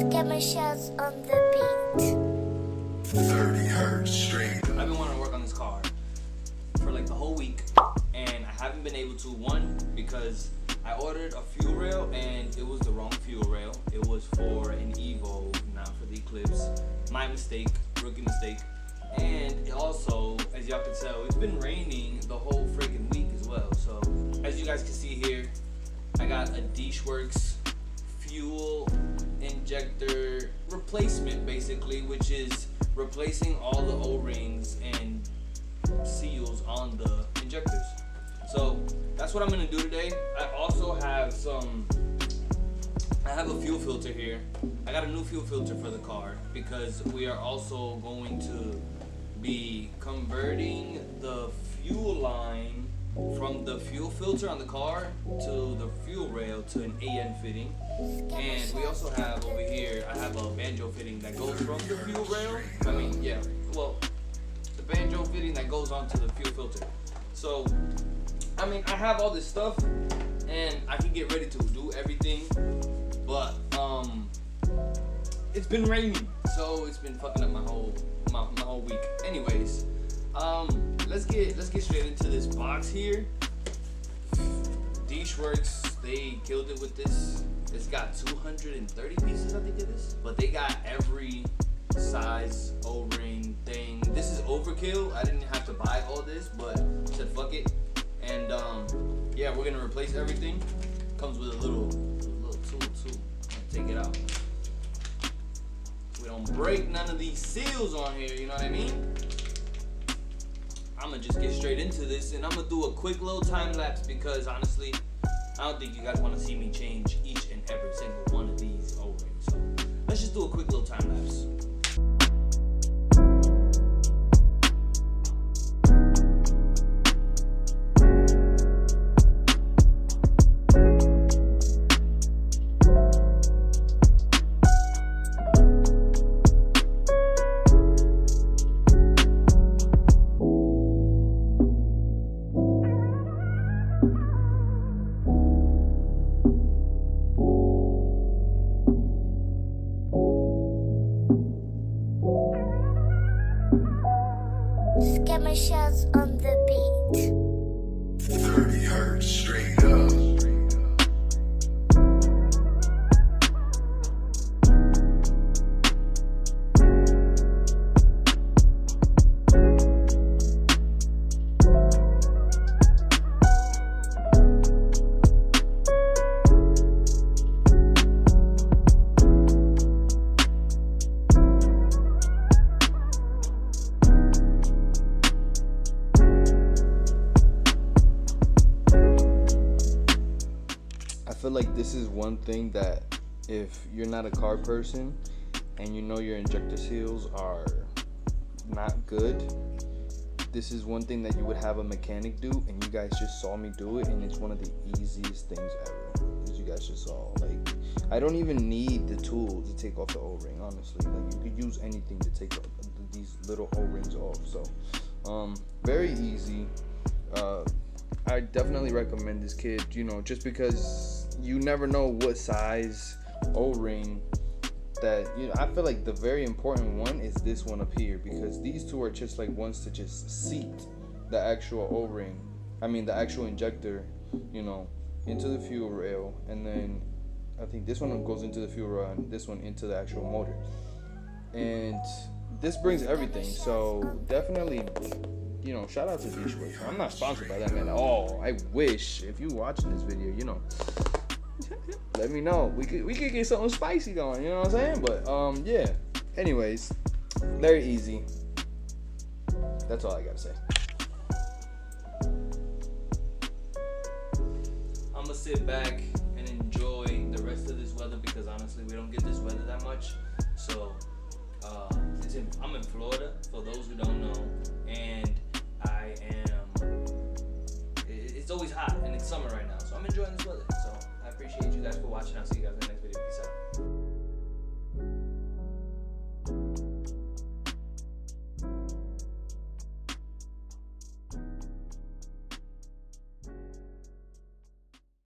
Scammer shots on the beat. 30 hertz straight. I've been wanting to work on this car for like the whole week, and I haven't been able to. One, because I ordered a fuel rail and it was the wrong fuel rail. It was for an Evo, not for the Eclipse. My mistake, rookie mistake. And also, as y'all can tell, it's been raining the whole freaking week as well. So, as you guys can see here, I got a Works fuel injector replacement, basically, which is replacing all the O-rings and seals on the injectors. So that's what I'm gonna do today. I also have I have a fuel filter here. I got a new fuel filter for the car because we are also going to be converting the fuel line from the fuel filter on the car to the fuel rail to an AN fitting. And we also have over here, I have a banjo fitting that goes from the fuel rail. The banjo fitting that goes onto the fuel filter. So, I have all this stuff and I can get ready to do everything, but it's been raining, so it's been fucking up my whole week. Anyways, let's get straight into this box here. Works, they killed it with this. It's got 230 pieces, I think it is, but they got every size O-ring thing. This is overkill. I didn't have to buy all this, but I said fuck it. And yeah, we're gonna replace everything. Comes with a little tool too. Take it out. We don't break none of these seals on here, you know what I mean? I'm gonna just get straight into this, and I'm gonna do a quick little time lapse because honestly, I don't think you guys want to see me change each and every single one of these O-rings. So let's just do a quick little time lapse. Scammer shots on the beat. 30 hertz straight up. I feel like this is one thing that if you're not a car person and you know your injector seals are not good, this is one thing that you would have a mechanic do, and you guys just saw me do it, and it's one of the easiest things ever, as you guys just saw. Like, I don't even need the tool to take off the O-ring, honestly. Like, you could use anything to take these little O-rings off. So very easy. I definitely recommend this kit, just because you never know what size O-ring that, I feel like the very important one is this one up here, because these two are just like ones to just seat the actual O-ring, the actual injector, into the fuel rail, and then I think this one goes into the fuel rail and this one into the actual motor, and this brings everything. So definitely, shout out to Works. I'm not sponsored by them at all. I wish, if you watching this video, let me know. We could get something spicy going, you know what I'm saying? But yeah. Anyways, very easy. That's all I gotta say. I'm gonna sit back and enjoy the rest of this weather because honestly, we don't get this weather that much. So I'm in Florida, for those who don't know, and it's always hot and it's summer right now, so I'm enjoying this weather. So I appreciate you guys for watching. I'll see you guys in the next video. Peace out.